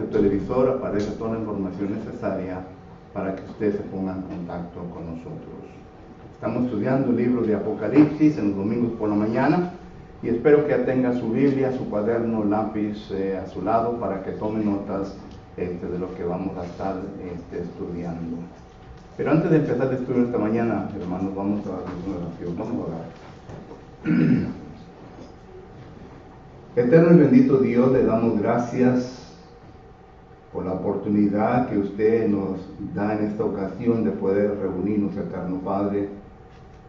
televisor aparece toda la información necesaria para que ustedes se pongan en contacto con nosotros. Estamos estudiando el libro de Apocalipsis en los domingos por la mañana y espero que ya tenga su Biblia, su cuaderno, lápiz a su lado para que tome notas de lo que vamos a estar estudiando. Pero antes de empezar el estudio esta mañana, hermanos, vamos a hacer una oración. Vamos a orar. Eterno y bendito Dios, le damos gracias por la oportunidad que usted nos da en esta ocasión de poder reunirnos, Eterno Padre,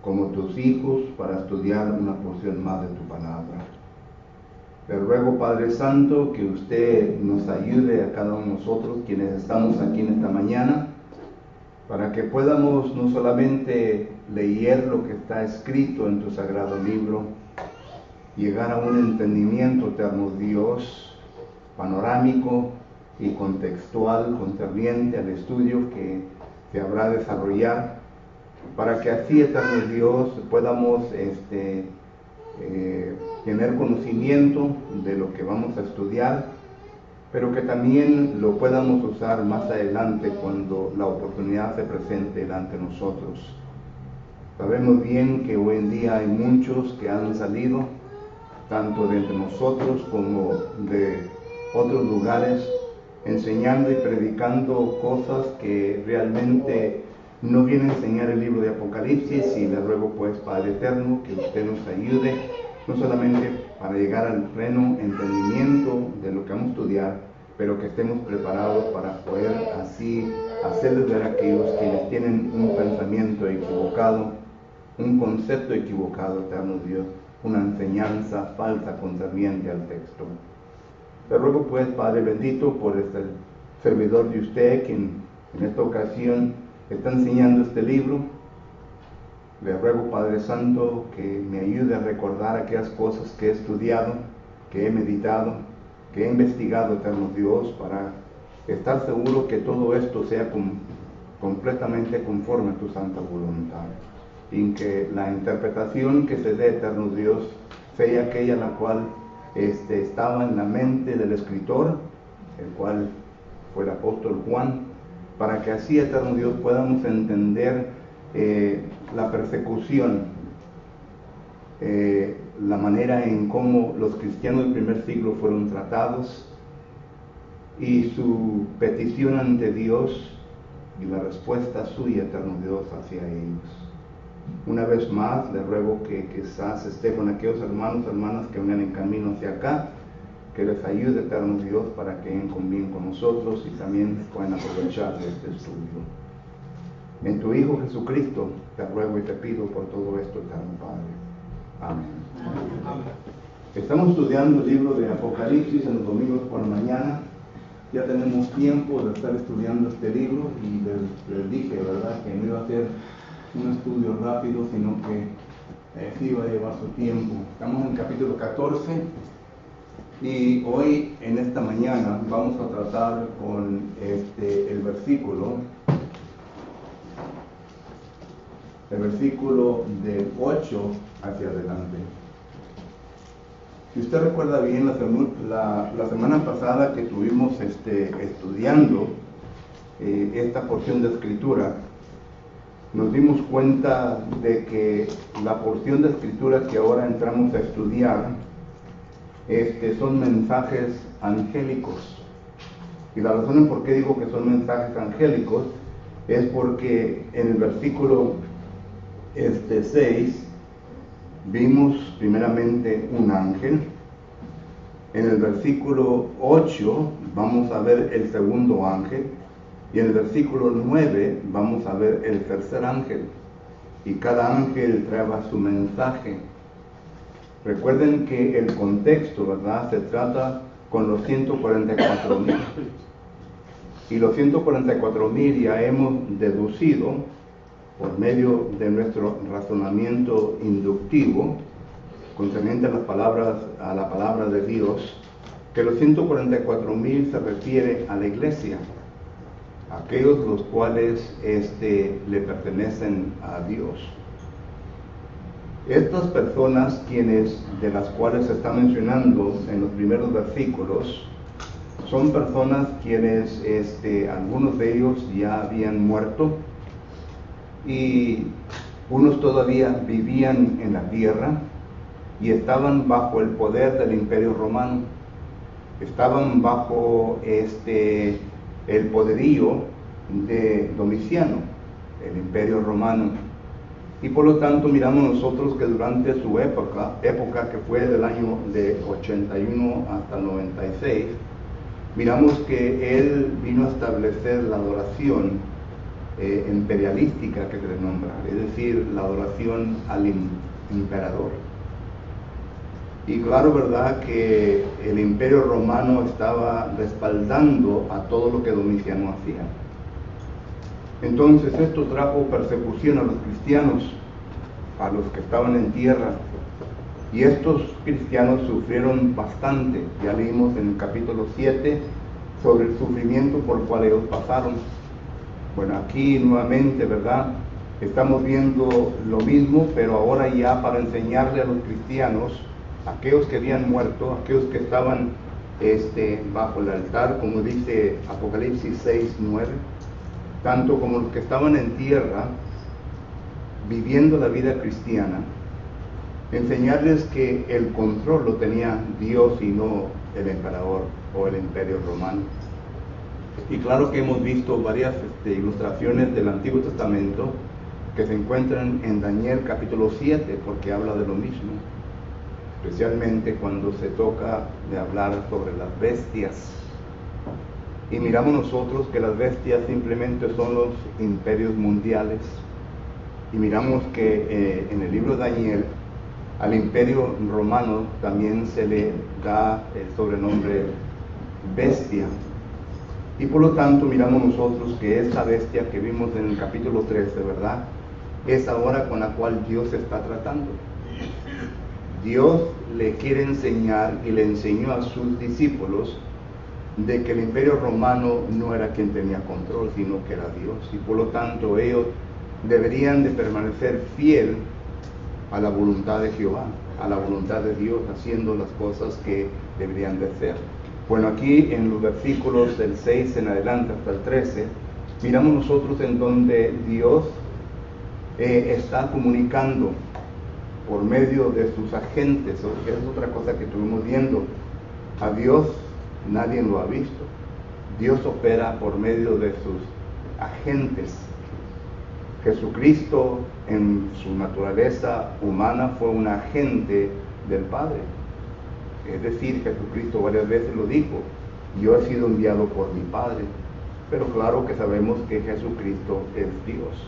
como tus hijos para estudiar una porción más de tu palabra. Le ruego, Padre Santo, que usted nos ayude a cada uno de nosotros, quienes estamos aquí en esta mañana, para que podamos no solamente leer lo que está escrito en tu sagrado libro, llegar a un entendimiento, eterno Dios, panorámico y contextual, concerniente al estudio que se habrá de desarrollar, para que así, eterno Dios, podamos tener conocimiento de lo que vamos a estudiar, pero que también lo podamos usar más adelante cuando la oportunidad se presente delante de nosotros. Sabemos bien que hoy en día hay muchos que han salido, tanto de entre nosotros como de otros lugares, enseñando y predicando cosas que realmente no vienen a enseñar el libro de Apocalipsis, y le ruego pues, Padre Eterno, que usted nos ayude, no solamente para llegar al pleno entendimiento de lo que vamos a estudiar, pero que estemos preparados para poder así hacerles ver a aquellos quienes tienen un pensamiento equivocado, un concepto equivocado, eterno Dios, una enseñanza falsa concerniente al texto. Le ruego pues, Padre bendito, por este servidor de usted, quien en esta ocasión está enseñando este libro. Le ruego, Padre Santo, que me ayude a recordar aquellas cosas que he estudiado, que he meditado, que he investigado, eterno Dios, para estar seguro que todo esto sea completamente conforme a tu santa voluntad, y que la interpretación que se dé, eterno Dios, sea aquella la cual estaba en la mente del escritor, el cual fue el apóstol Juan, para que así, eterno Dios, podamos entender la persecución, la manera en cómo los cristianos del primer siglo fueron tratados, y su petición ante Dios y la respuesta suya, eterno Dios, hacia ellos. Una vez más, le ruego que quizás esté con aquellos hermanos, hermanas que vengan en camino hacia acá, que les ayude, eterno Dios, para que vengan bien con nosotros y también puedan aprovechar de este estudio. En tu Hijo Jesucristo te ruego y te pido por todo esto, eterno Padre. Amén. Amén. Estamos estudiando el libro de Apocalipsis en los domingos por la mañana. Ya tenemos tiempo de estar estudiando este libro y les dije, ¿verdad?, que no iba a ser un estudio rápido, sino que sí iba a llevar su tiempo. Estamos en el capítulo 14 y hoy, en esta mañana, vamos a tratar con el versículo del 8 hacia adelante. Si usted recuerda bien, la semana pasada que estuvimos estudiando esta porción de escritura, nos dimos cuenta de que la porción de escritura que ahora entramos a estudiar son mensajes angélicos. Y la razón en por qué digo que son mensajes angélicos es porque en el versículo 6 vimos primeramente un ángel. En el versículo 8 vamos a ver el segundo ángel. Y en el versículo 9 vamos a ver el tercer ángel. Y cada ángel trae su mensaje. Recuerden que el contexto, ¿verdad?, se trata con los 144,000. Y los 144,000 ya hemos deducido, por medio de nuestro razonamiento inductivo, concerniente a la palabra de Dios, que los 144,000 se refiere a la iglesia, aquellos los cuales le pertenecen a Dios. Estas personas, de las cuales se está mencionando en los primeros versículos, son personas quienes, algunos de ellos ya habían muerto y unos todavía vivían en la tierra y estaban bajo el poder del Imperio Romano. Estaban bajo el poderío de Domiciano, el Imperio Romano. Y por lo tanto miramos nosotros que durante su época que fue del año de 81 hasta 96, miramos que él vino a establecer la adoración imperialística que se le nombra, es decir, la adoración al emperador. Y claro, verdad que el Imperio Romano estaba respaldando a todo lo que Domiciano hacía. Entonces esto trajo persecución a los cristianos, a los que estaban en tierra, y estos cristianos sufrieron bastante. Ya leímos en el capítulo 7 sobre el sufrimiento por el cual ellos pasaron. Bueno, aquí nuevamente, ¿verdad? Estamos viendo lo mismo, pero ahora ya para enseñarle a los cristianos, aquellos que habían muerto, aquellos que estaban bajo el altar, como dice Apocalipsis 6:9, tanto como los que estaban en tierra, viviendo la vida cristiana, enseñarles que el control lo tenía Dios y no el emperador o el Imperio Romano. Y claro que hemos visto varias ilustraciones del Antiguo Testamento que se encuentran en Daniel capítulo 7, porque habla de lo mismo, especialmente cuando se toca de hablar sobre las bestias. Y miramos nosotros que las bestias simplemente son los imperios mundiales. Y miramos que en el libro de Daniel al Imperio Romano también se le da el sobrenombre bestia. Y por lo tanto miramos nosotros que esta bestia que vimos en el capítulo 13, ¿verdad?, es ahora con la cual Dios está tratando. Dios le quiere enseñar y le enseñó a sus discípulos de que el Imperio Romano no era quien tenía control, sino que era Dios. Y por lo tanto ellos deberían de permanecer fiel a la voluntad de Jehová, a la voluntad de Dios, haciendo las cosas que deberían de hacer. Bueno, aquí en los versículos del 6 en adelante hasta el 13, miramos nosotros en donde Dios está comunicando por medio de sus agentes, que es otra cosa que estuvimos viendo. A Dios nadie lo ha visto. Dios opera por medio de sus agentes. Jesucristo en su naturaleza humana fue un agente del Padre. Es decir, Jesucristo varias veces lo dijo: yo he sido enviado por mi Padre. Pero claro que sabemos que Jesucristo es Dios.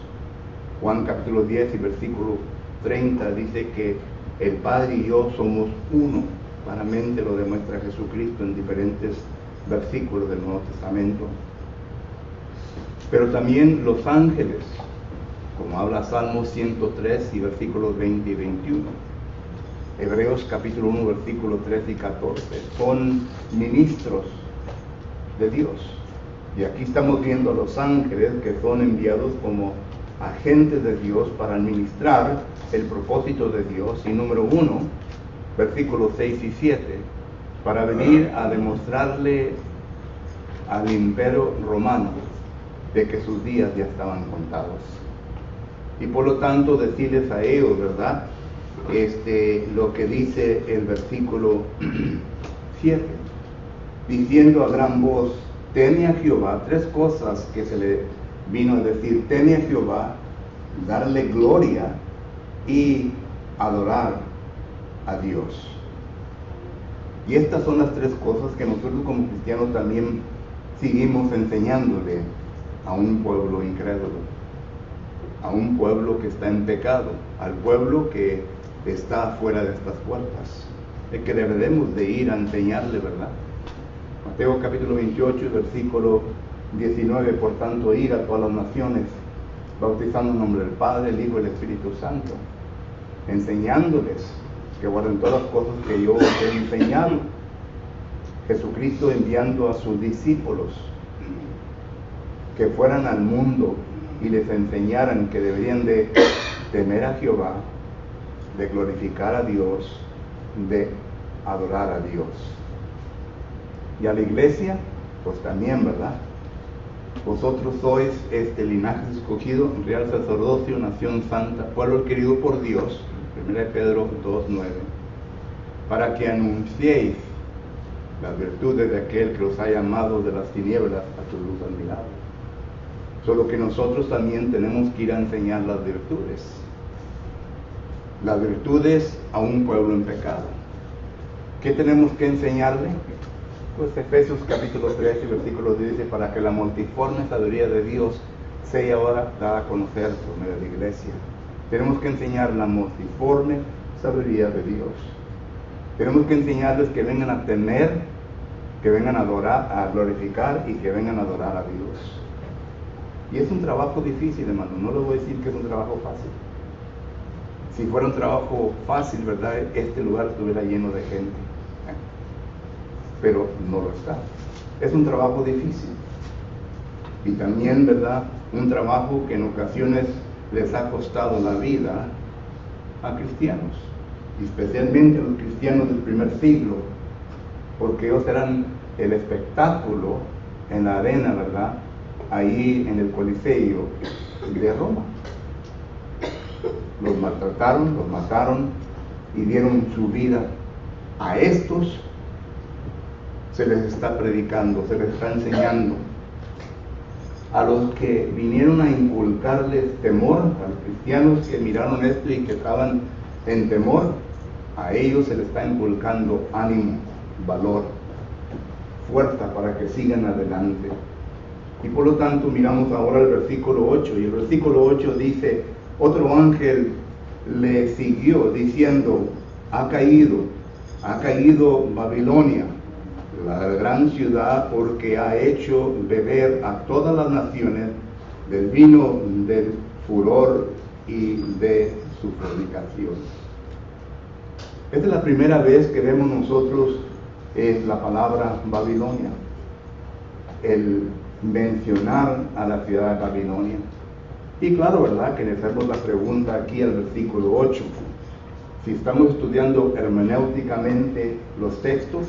Juan capítulo 10 y versículo 30 dice que el Padre y yo somos uno. Claramente lo demuestra Jesucristo en diferentes versículos del Nuevo Testamento. Pero también los ángeles, como habla Salmos 103 y versículos 20 y 21. Hebreos capítulo 1, versículos 13 y 14. Son ministros de Dios. Y aquí estamos viendo a los ángeles que son enviados como agentes de Dios para administrar el propósito de Dios. Y número 1, versículos 6 y 7, para venir a demostrarle al Imperio Romano de que sus días ya estaban contados. Y por lo tanto decirles a ellos, ¿verdad?, lo que dice el versículo 7, diciendo a gran voz: teme a Jehová. Tres cosas que se le vino a decir: teme a Jehová, darle gloria y adorar a Dios. Y estas son las tres cosas que nosotros como cristianos también seguimos enseñándole a un pueblo incrédulo, a un pueblo que está en pecado, al pueblo que está fuera de estas puertas, el que debemos de ir a enseñarle, ¿verdad? Mateo capítulo 28, versículo 19, por tanto, ir a todas las naciones, bautizando en nombre del Padre, el Hijo y el Espíritu Santo, enseñándoles que guarden todas las cosas que yo os he enseñado. Jesucristo enviando a sus discípulos que fueran al mundo y les enseñaran que deberían de temer a Jehová, de glorificar a Dios, de adorar a Dios. Y a la iglesia pues también, ¿verdad? Vosotros sois este linaje escogido, real sacerdocio, nación santa, pueblo querido por Dios, 1 Pedro 2:9, para que anunciéis las virtudes de aquel que os ha llamado de las tinieblas a su luz admirable. Solo que nosotros también tenemos que ir a enseñar las virtudes a un pueblo en pecado. ¿Qué tenemos que enseñarle? Pues Efesios capítulo 3 y versículo 10 dice, para que la multiforme sabiduría de Dios sea ahora dada a conocer por medio de la iglesia. Tenemos que enseñar la multiforme sabiduría de Dios. Tenemos que enseñarles que vengan a temer, que vengan a adorar, a glorificar y que vengan a adorar a Dios. Y es un trabajo difícil, hermano, no les voy a decir que es un trabajo fácil. Si fuera un trabajo fácil, ¿verdad?, este lugar estuviera lleno de gente. Pero no lo está. Es un trabajo difícil. Y también, ¿verdad?, un trabajo que en ocasiones les ha costado la vida a cristianos, especialmente a los cristianos del primer siglo, porque ellos eran el espectáculo en la arena, ¿verdad?, ahí en el Coliseo de Roma. Los maltrataron, los mataron y dieron su vida. A estos se les está predicando, se les está enseñando. A los que vinieron a inculcarles temor, a los cristianos que miraron esto y que estaban en temor, a ellos se les está inculcando ánimo, valor, fuerza para que sigan adelante. Y por lo tanto miramos ahora el versículo 8, y el versículo 8 dice, otro ángel le siguió diciendo, ha caído Babilonia, la gran ciudad, porque ha hecho beber a todas las naciones del vino del furor y de su fornicación. Esta es la primera vez que vemos nosotros la palabra Babilonia, el mencionar a la ciudad de Babilonia. Y claro, ¿verdad?, que le hacemos la pregunta aquí al versículo 8. Si estamos estudiando hermenéuticamente los textos,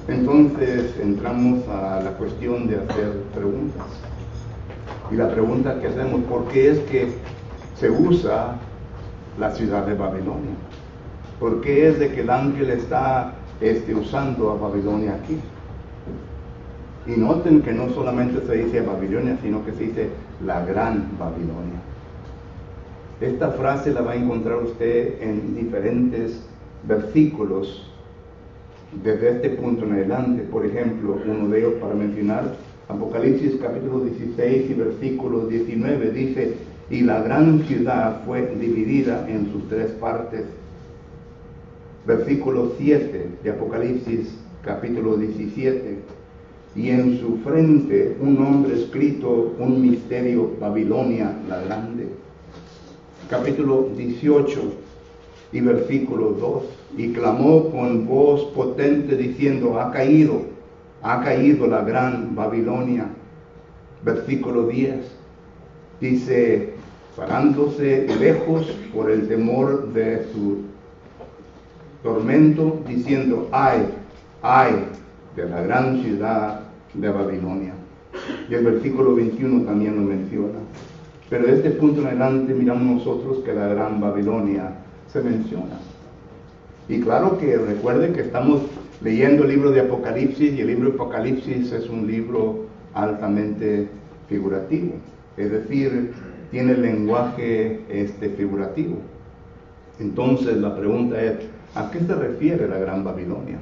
entonces entramos a la cuestión de hacer preguntas. Y la pregunta que hacemos, ¿por qué es que se usa la ciudad de Babilonia? ¿Por qué es de que el ángel está usando a Babilonia aquí? Y noten que no solamente se dice Babilonia, sino que se dice la gran Babilonia. Esta frase la va a encontrar usted en diferentes versículos desde este punto en adelante. Por ejemplo, uno de ellos para mencionar, Apocalipsis capítulo 16 y versículo 19 dice, y la gran ciudad fue dividida en sus tres partes. Versículo 7 de Apocalipsis capítulo 17, y en su frente un nombre escrito, un misterio, Babilonia la grande. Capítulo 18 y versículo 2, y clamó con voz potente diciendo, ha caído la gran Babilonia. Versículo 10 dice, parándose lejos por el temor de su tormento, diciendo, ay de la gran ciudad de Babilonia. Y el versículo 21 también lo menciona. Pero de este punto en adelante miramos nosotros que la gran Babilonia se menciona. Y claro que recuerden que estamos leyendo el libro de Apocalipsis, y el libro de Apocalipsis es un libro altamente figurativo. Es decir, tiene lenguaje figurativo. Entonces la pregunta es, ¿a qué se refiere la gran Babilonia?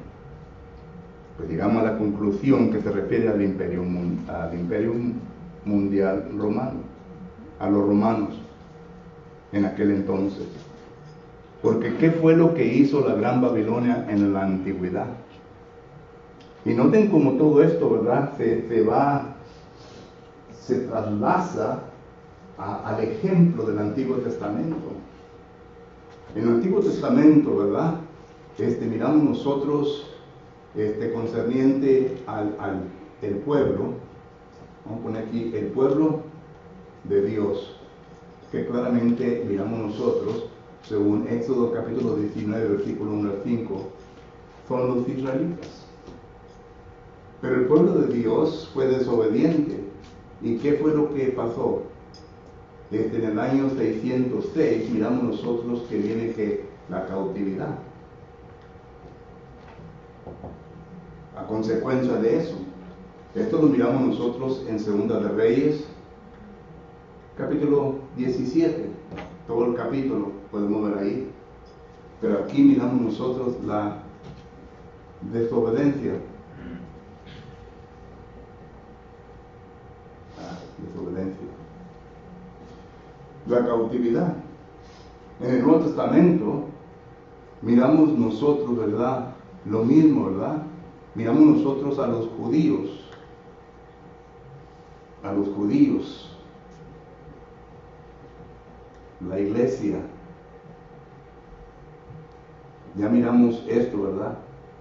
Pues llegamos a la conclusión que se refiere al imperio mundial romano, a los romanos en aquel entonces. Porque ¿qué fue lo que hizo la gran Babilonia en la antigüedad? Y noten cómo todo esto, ¿verdad?, se traslasa al ejemplo del Antiguo Testamento. En el Antiguo Testamento, ¿verdad?, miramos nosotros concerniente el pueblo, vamos a poner aquí el pueblo de Dios, que claramente miramos nosotros, según Éxodo capítulo 19, versículo 1 al 5, son los israelitas. Pero el pueblo de Dios fue desobediente. ¿Y qué fue lo que pasó? En el año 606 miramos nosotros que viene que la cautividad. A consecuencia de eso. Esto lo miramos nosotros en Segunda de Reyes, capítulo 17. Todo el capítulo podemos ver ahí. Pero aquí miramos nosotros la desobediencia. Desobediencia. La cautividad. En el Nuevo Testamento miramos nosotros, ¿verdad? Lo mismo, ¿verdad? Miramos nosotros a los judíos. A los judíos. La iglesia. Ya miramos esto, ¿verdad?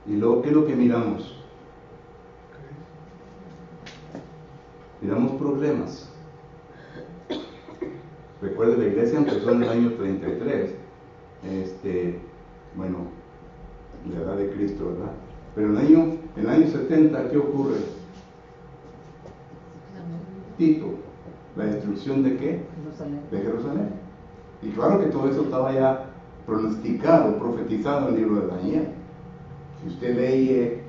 Y luego, ¿qué es lo que miramos? Miramos problemas. Recuerde, la iglesia empezó en el año 33. Bueno, la edad de Cristo, ¿verdad? Pero en el año 70, ¿qué ocurre? Tito. ¿La destrucción de qué? De Jerusalén. Y claro que todo eso estaba ya pronosticado, profetizado en el libro de Daniel. Si usted lee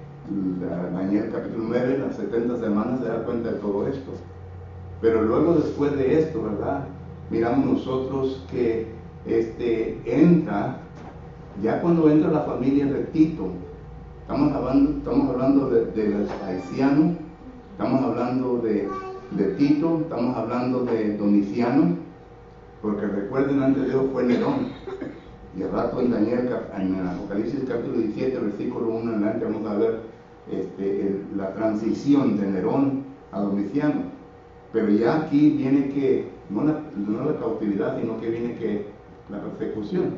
Daniel capítulo 9, las 70 semanas, se da cuenta de todo esto. Pero luego, después de esto, ¿verdad? Miramos nosotros que entra, ya cuando entra la familia de Tito, estamos hablando de los haitianos, estamos hablando de Tito, estamos hablando de Domiciano, porque recuerden, antes de Dios fue Nerón. Y al rato en Daniel, en Apocalipsis capítulo 17, versículo 1 en adelante, vamos a ver la transición de Nerón a Domiciano. Pero ya aquí viene que, no la cautividad, sino que viene que la persecución.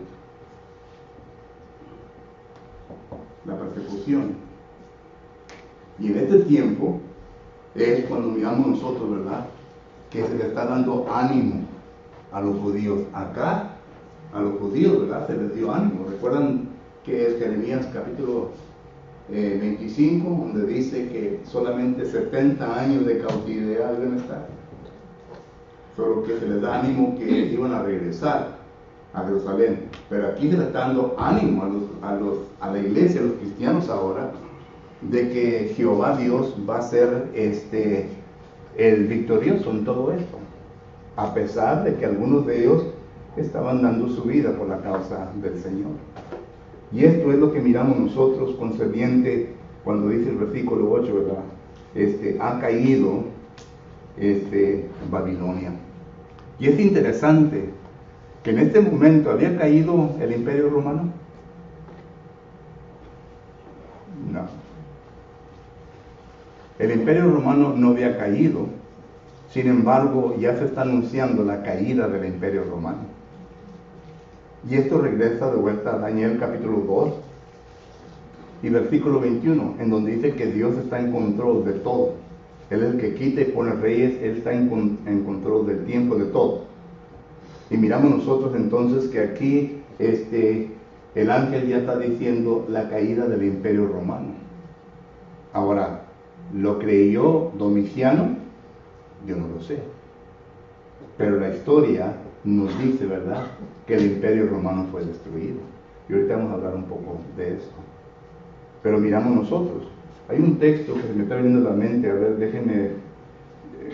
La persecución. Y en este tiempo es cuando miramos nosotros, ¿verdad?, que se le está dando ánimo a los judíos. Acá, a los judíos, ¿verdad?, se les dio ánimo. ¿Recuerdan que es Jeremías capítulo 25, donde dice que solamente 70 años de cautividad deben estar? Solo que se les da ánimo que iban a regresar a Jerusalén. Pero aquí se le está dando ánimo a la iglesia, a los cristianos ahora, de que Jehová Dios va a ser el victorioso en todo esto, a pesar de que algunos de ellos estaban dando su vida por la causa del Señor. Y esto es lo que miramos nosotros concerniente cuando dice el versículo 8, ¿verdad? Ha caído Babilonia. Y es interesante que en este momento había caído el Imperio Romano. No. El Imperio Romano no había caído. Sin embargo, ya se está anunciando la caída del Imperio Romano. Y esto regresa de vuelta a Daniel capítulo 2 y versículo 21, en donde dice que Dios está en control de todo. Él es el que quita y pone reyes, Él está en control del tiempo, de todo. Y miramos nosotros entonces que aquí el ángel ya está diciendo la caída del Imperio Romano. Ahora, ¿lo creyó Domiciano? Yo no lo sé. Pero la historia nos dice, ¿verdad?, que el Imperio Romano fue destruido. Y ahorita vamos a hablar un poco de esto. Pero miramos nosotros. Hay un texto que se me está viniendo a la mente. A ver, déjenme.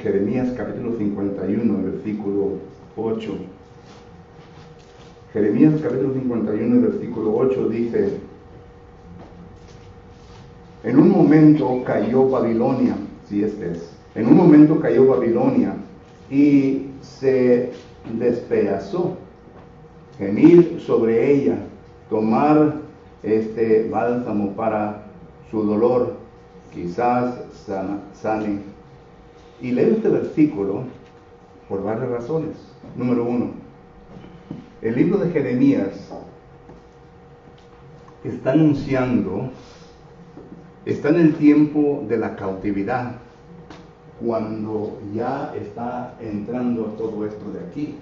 Jeremías capítulo 51, versículo 8. Jeremías capítulo 51, versículo 8 dice: en un momento cayó Babilonia, si este es. En un momento cayó Babilonia y se despedazó. Gemir sobre ella, tomar bálsamo para su dolor, quizás sane. Y leo este versículo por varias razones. Número 1, el libro de Jeremías está anunciando, está en el tiempo de la cautividad, cuando ya está entrando todo esto de aquí.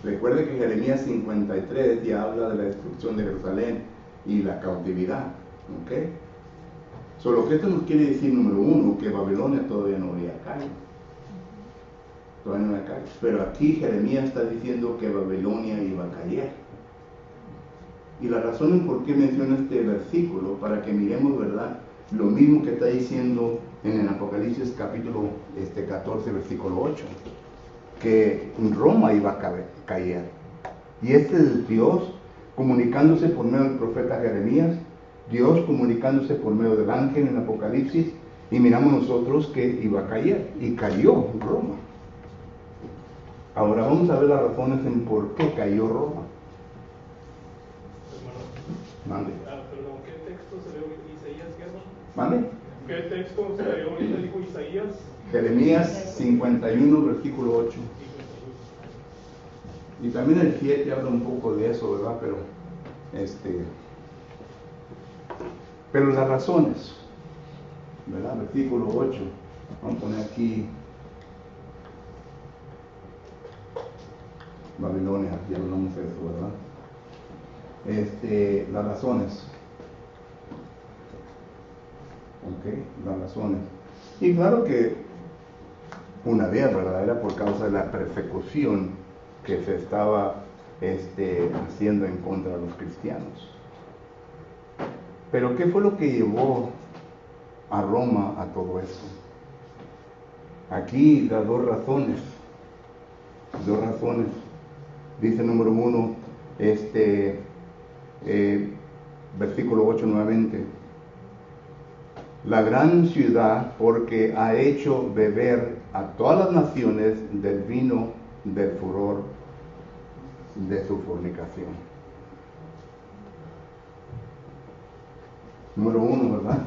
Recuerde que Jeremías 53 ya habla de la destrucción de Jerusalén y la cautividad. ¿Ok? Solo que esto nos quiere decir, número uno, que Babilonia todavía no había caído. Todavía no había caído. Pero aquí Jeremías está diciendo que Babilonia iba a caer. Y la razón en por qué menciona este versículo, para que miremos, ¿verdad?, lo mismo que está diciendo en el Apocalipsis capítulo 14, versículo 8, que Roma iba a caer. Y este es Dios comunicándose por medio del profeta Jeremías, Dios comunicándose por medio del ángel en el Apocalipsis, y miramos nosotros que iba a caer, y cayó Roma. Ahora vamos a ver las razones en por qué cayó Roma. Mande. Perdón, ¿qué texto se leo Isaías? ¿Mande? ¿Qué texto se leo ahorita? Dijo Isaías. Jeremías 51, versículo 8. Y también el 7 habla un poco de eso, ¿verdad? Pero las razones, ¿verdad? Versículo 8. Vamos a poner aquí Babilonia, ya hablamos de eso, ¿verdad? Las razones. Ok, las razones. Y claro que una vez, ¿verdad?, era por causa de la persecución que se estaba haciendo en contra de los cristianos. Pero ¿qué fue lo que llevó a Roma a todo eso? Aquí da dos razones. Dice número 1, versículo 8 nuevamente. La gran ciudad, porque ha hecho beber a todas las naciones del vino del furor de su fornicación. Número 1, ¿verdad?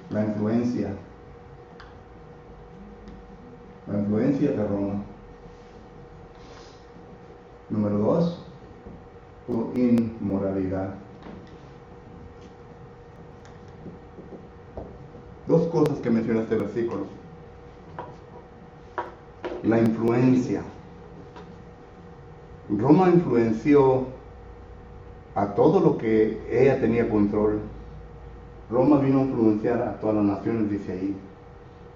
La influencia de Roma. Número 2, su inmoralidad. Dos cosas que menciona este versículo. La influencia. Roma influenció a todo lo que ella tenía control. Roma vino a influenciar a todas las naciones, dice ahí.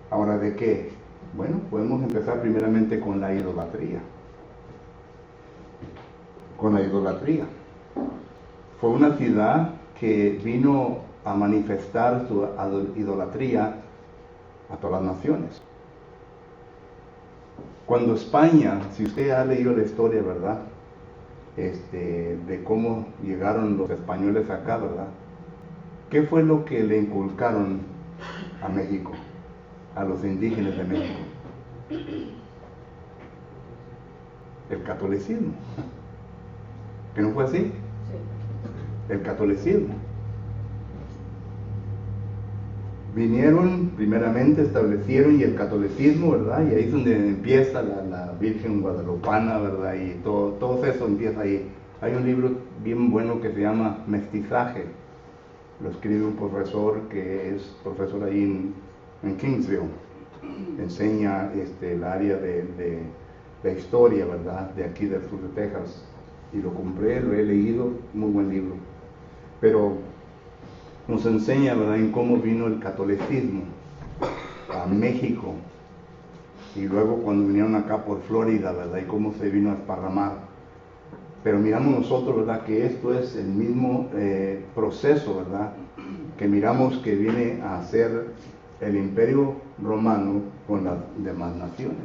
Ahora, ¿de qué? Bueno, podemos empezar primeramente con la idolatría. Fue una ciudad que vino a manifestar su idolatría a todas las naciones. Cuando España, si usted ha leído la historia, ¿verdad?, de cómo llegaron los españoles acá, ¿verdad?, ¿qué fue lo que le inculcaron a México, a los indígenas de México? El catolicismo. ¿Que no fue así? Sí. El catolicismo. Vinieron, primeramente establecieron y el catolicismo, ¿verdad? Y ahí es donde empieza la Virgen Guadalupana, ¿verdad? Y todo eso empieza ahí. Hay un libro bien bueno que se llama Mestizaje. Lo escribe un profesor que es profesor ahí en Kingsville. Enseña el área de la historia, ¿verdad?, de aquí del sur de Texas. Y lo compré, lo he leído, muy buen libro. Pero nos enseña, ¿verdad?, en cómo vino el catolicismo a México. Y luego cuando vinieron acá por Florida, ¿verdad?, y cómo se vino a esparramar. Pero miramos nosotros, ¿verdad?, que esto es el mismo proceso, ¿verdad?, que miramos que viene a ser el imperio romano con las demás naciones.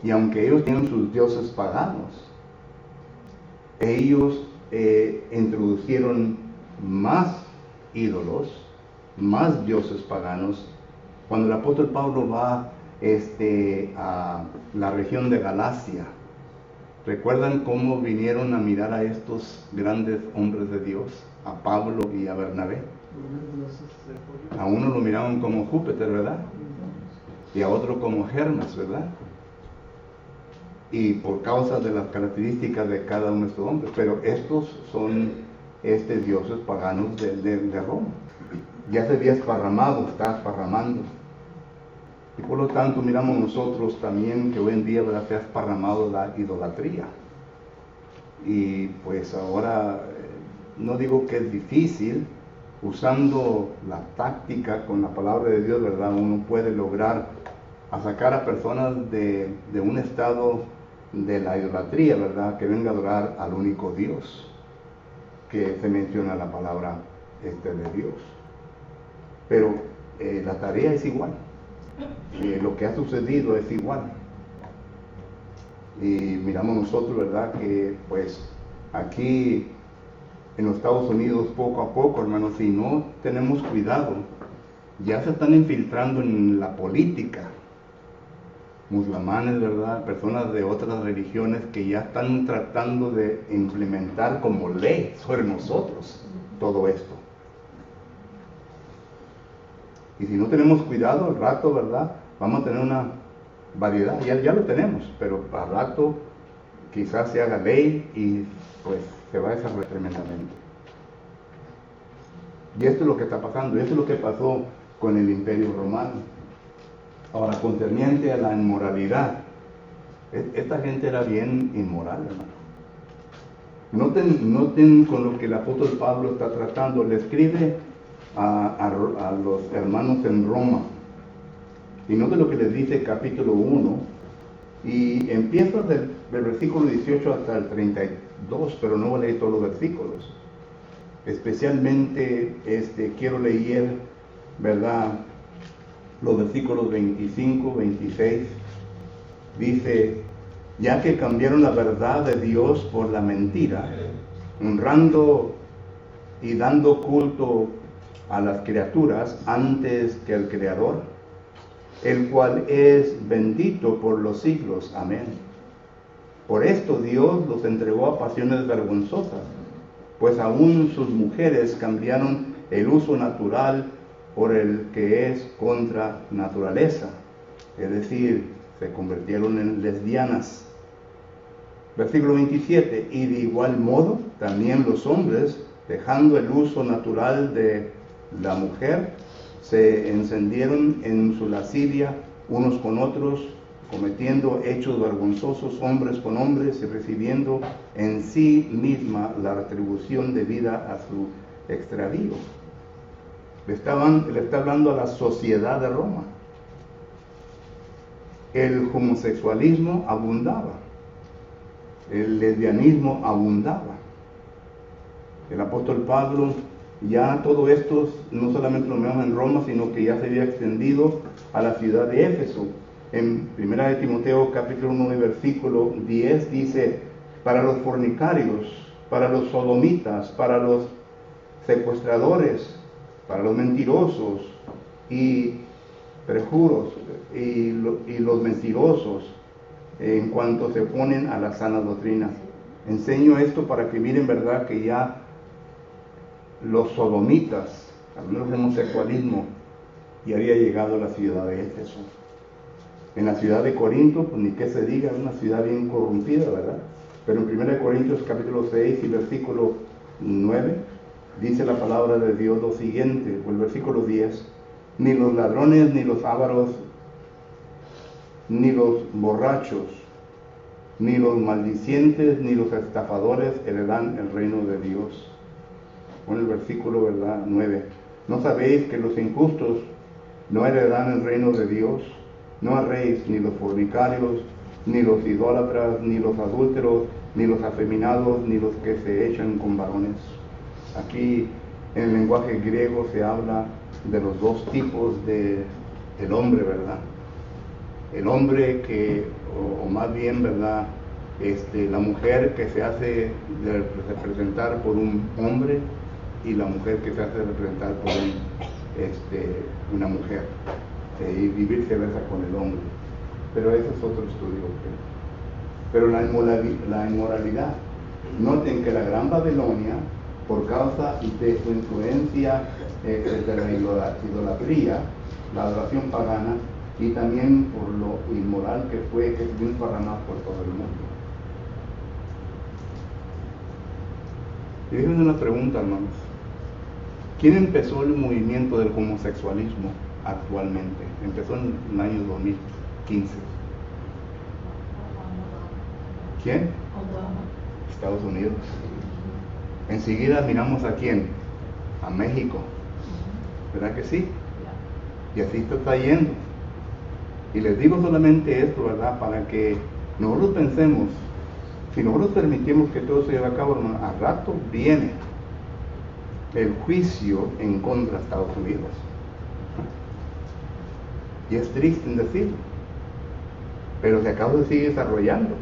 Y aunque ellos tienen sus dioses paganos, ellos introdujeron más ídolos, más dioses paganos. Cuando el apóstol Pablo va a la región de Galacia, ¿recuerdan cómo vinieron a mirar a estos grandes hombres de Dios? A Pablo y a Bernabé. A uno lo miraban como Júpiter, ¿verdad? Y a otro como Hermes, ¿verdad? Y por causa de las características de cada uno de estos hombres. Pero estos son dioses paganos de Roma. Ya se había esparramado, está esparramando. Y por lo tanto miramos nosotros también que hoy en día, ¿verdad?, se ha esparramado la idolatría. Y pues ahora, no digo que es difícil, usando la táctica con la palabra de Dios, ¿verdad? Uno puede lograr a sacar a personas de un estado de la idolatría, ¿verdad? Que venga a adorar al único Dios que se menciona en la palabra de Dios. Pero la tarea es igual, lo que ha sucedido es igual. Y miramos nosotros, ¿verdad? Que pues aquí en los Estados Unidos poco a poco, hermanos, si no tenemos cuidado, ya se están infiltrando en la política. Musulmanes, ¿verdad? Personas de otras religiones que ya están tratando de implementar como ley sobre nosotros todo esto. Y si no tenemos cuidado, al rato, ¿verdad? Vamos a tener una variedad, ya lo tenemos, pero al rato quizás se haga ley y pues se va a desarrollar tremendamente. Y esto es lo que está pasando, esto es lo que pasó con el Imperio Romano. Ahora, concerniente a la inmoralidad, esta gente era bien inmoral, hermano. Noten con lo que el apóstol Pablo está tratando, le escribe a los hermanos en Roma. Y noten lo que les dice capítulo 1, y empieza del versículo 18 hasta el 32, pero no voy a leer todos los versículos. Especialmente quiero leer, ¿verdad?, los versículos 25, 26, dice: ya que cambiaron la verdad de Dios por la mentira, honrando y dando culto a las criaturas antes que al Creador, el cual es bendito por los siglos. Amén. Por esto Dios los entregó a pasiones vergonzosas, pues aún sus mujeres cambiaron el uso natural por el que es contra naturaleza, es decir, se convirtieron en lesbianas. Versículo 27, y de igual modo también los hombres, dejando el uso natural de la mujer, se encendieron en su lascivia unos con otros, cometiendo hechos vergonzosos hombres con hombres y recibiendo en sí misma la retribución debida a su extravío. Le está hablando a la sociedad de Roma. El homosexualismo abundaba, el lesbianismo abundaba. El apóstol Pablo, ya todo esto no solamente lo vemos en Roma, sino que ya se había extendido a la ciudad de Éfeso. En 1 de Timoteo capítulo 1 y versículo 10 dice: para los fornicarios, para los sodomitas, para los secuestradores, para los mentirosos y perjuros y los mentirosos, en cuanto se oponen a la sana doctrina. Enseño esto para que miren, verdad, que ya los sodomitas, al menos el homosexualismo, ya había llegado a la ciudad de Éfeso. En la ciudad de Corinto, pues ni qué se diga, una ciudad bien corrompida, ¿verdad? Pero en 1 Corintios capítulo 6 y versículo 9, dice la palabra de Dios lo siguiente, o el versículo 10: ni los ladrones, ni los ávaros, ni los borrachos, ni los maldicientes, ni los estafadores heredarán el reino de Dios. Bueno, el versículo, ¿verdad?, 9. ¿No sabéis que los injustos no heredarán el reino de Dios? No haréis ni los fornicarios, ni los idólatras, ni los adúlteros, ni los afeminados, ni los que se echan con varones. Aquí en el lenguaje griego se habla de los dos tipos del hombre, ¿verdad? El hombre que, o más bien, ¿verdad?, la mujer que se hace representar por un hombre, y la mujer que se hace representar por una mujer, y viceversa con el hombre. Pero ese es otro estudio. Pero la inmoralidad, noten que la Gran Babilonia, por causa de su influencia de la idolatría, la adoración pagana, y también por lo inmoral que fue, que se vino parramado por todo el mundo. Y déjenme una pregunta, hermanos. ¿Quién empezó el movimiento del homosexualismo actualmente? Empezó en el año 2015. ¿Quién? Estados Unidos. Enseguida miramos a quién. a México. ¿Verdad que sí? Y así esto está yendo. Y les digo solamente esto, ¿verdad? Para que nosotros pensemos, si nosotros permitimos que todo se lleve a cabo, hermano, a rato viene el juicio en contra de Estados Unidos. Y es triste en decirlo, pero si acaso se sigue desarrollando.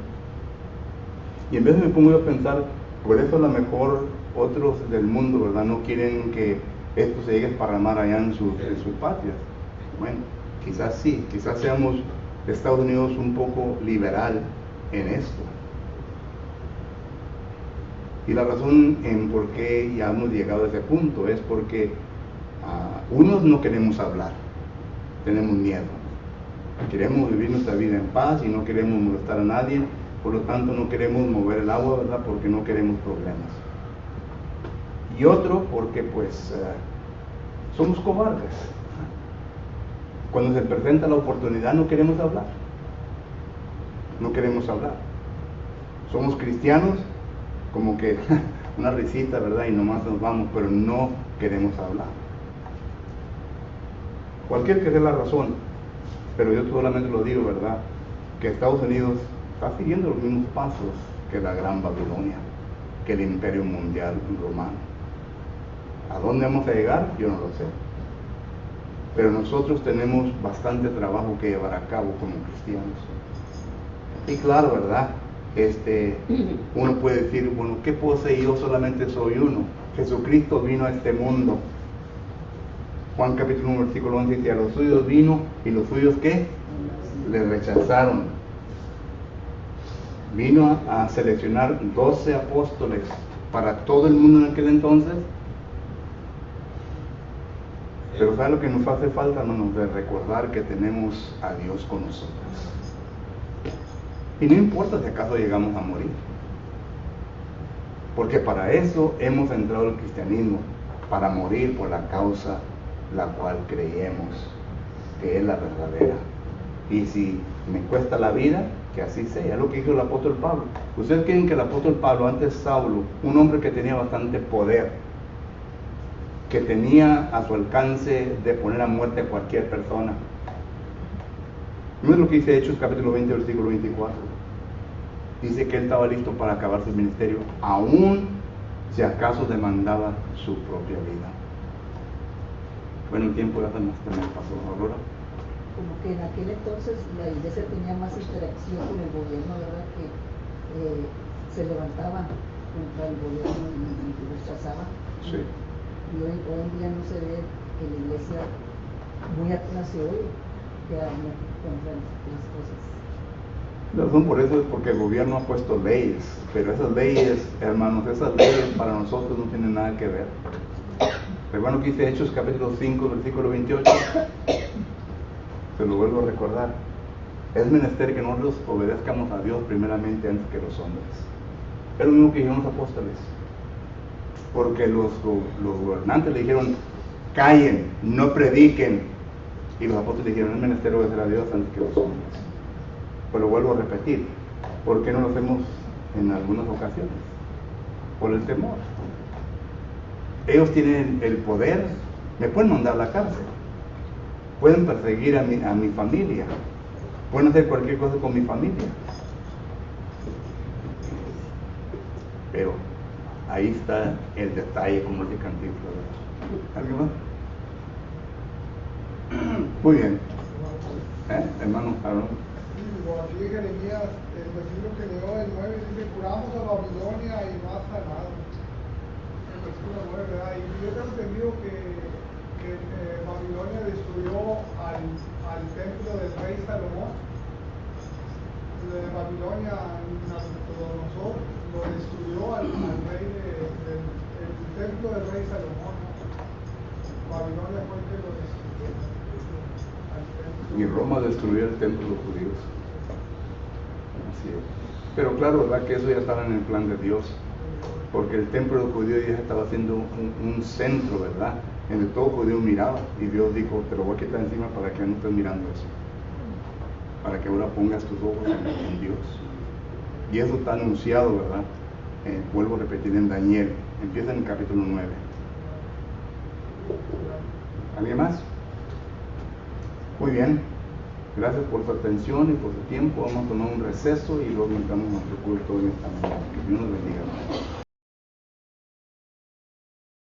Y en vez me pongo yo a pensar, por eso a lo mejor otros del mundo, ¿verdad?, no quieren que esto se llegue a esparramar allá en sus patrias. Bueno, quizás sí, quizás seamos Estados Unidos un poco liberal en esto. Y la razón en por qué ya hemos llegado a ese punto es porque unos no queremos hablar, tenemos miedo. Queremos vivir nuestra vida en paz y no queremos molestar a nadie, por lo tanto no queremos mover el agua, ¿verdad?, porque no queremos problemas. Y otro porque pues somos cobardes. Cuando se presenta la oportunidad no queremos hablar. No queremos hablar. Somos cristianos, como que una risita, ¿verdad?, y nomás nos vamos, pero no queremos hablar. Cualquier que sea la razón, pero yo solamente lo digo, ¿verdad?, que Estados Unidos está siguiendo los mismos pasos que la Gran Babilonia, que el Imperio Mundial Romano. ¿A dónde vamos a llegar? Yo no lo sé. Pero nosotros tenemos bastante trabajo que llevar a cabo como cristianos. Y claro, ¿verdad?, uno puede decir, bueno, ¿qué puedo ser? Yo solamente soy uno. Jesucristo vino a este mundo. Juan capítulo 1, versículo 11 dice, a los suyos vino, y los suyos, ¿qué? Le rechazaron. Vino a seleccionar 12 apóstoles para todo el mundo en aquel entonces. Pero ¿sabe lo que nos hace falta, hermanos? De recordar que tenemos a Dios con nosotros. Y no importa si acaso llegamos a morir. Porque para eso hemos entrado al cristianismo, para morir por la causa la cual creemos que es la verdadera. Y si me cuesta la vida, que así sea. Es lo que dijo el apóstol Pablo. ¿Ustedes creen que el apóstol Pablo, antes Saulo, un hombre que tenía bastante poder, que tenía a su alcance de poner a muerte a cualquier persona? No es lo que dice Hechos capítulo 20, versículo 24. Dice que él estaba listo para acabar su ministerio, aún si acaso demandaba su propia vida. Bueno, el tiempo ya se me pasó, Aurora. Como que en aquel entonces la iglesia tenía más interacción con el gobierno, ¿verdad?, que se levantaban contra el gobierno y rechazaban. Sí. Y hoy en día no se ve que la iglesia muy atrás se oye que habla contra las cosas. La razón por eso es porque el gobierno ha puesto leyes, pero esas leyes, hermanos, esas leyes para nosotros no tienen nada que ver. Recuerdo que dice Hechos capítulo 5, versículo 28, se lo vuelvo a recordar. Es menester que nosotros obedezcamos a Dios primeramente antes que los hombres. Es lo mismo que dijeron los apóstoles. Porque los gobernantes le dijeron, callen, no prediquen. Y los apóstoles dijeron, es menester obedecer a Dios antes que los hombres. Pero vuelvo a repetir, ¿por qué no lo hacemos en algunas ocasiones? Por el temor. Ellos tienen el poder, me pueden mandar a la cárcel, pueden perseguir a mi familia, pueden hacer cualquier cosa con mi familia. Pero ahí está el detalle, como dice Cantinflas. ¿Alguien más? Muy bien. Hermano, hablamos. Aquí Jeremías, el versículo que leo del 9 dice, curamos a Babilonia y no ha sanado. El versículo 9, ¿verdad? Y yo tengo entendido que Babilonia destruyó al templo del rey Salomón. De Babilonia, Nabucodonosor lo destruyó al rey el templo del rey Salomón. Babilonia fue el que lo destruyó. Y Roma destruyó el templo de los judíos. Así es. Pero claro, ¿verdad?, que eso ya estaba en el plan de Dios, porque el templo de los judíos ya estaba siendo un centro, ¿verdad?, en el todo judío miraba, y Dios dijo, te lo voy a quitar encima para que no estés mirando eso, para que ahora pongas tus ojos en Dios. Y eso está anunciado, ¿verdad? Vuelvo a repetir en Daniel, empieza en el capítulo 9. ¿Alguien más? Muy bien. Gracias por su atención y por su tiempo. Vamos a tomar un receso y luego entramos a nuestro culto en esta mañana. Que Dios nos bendiga.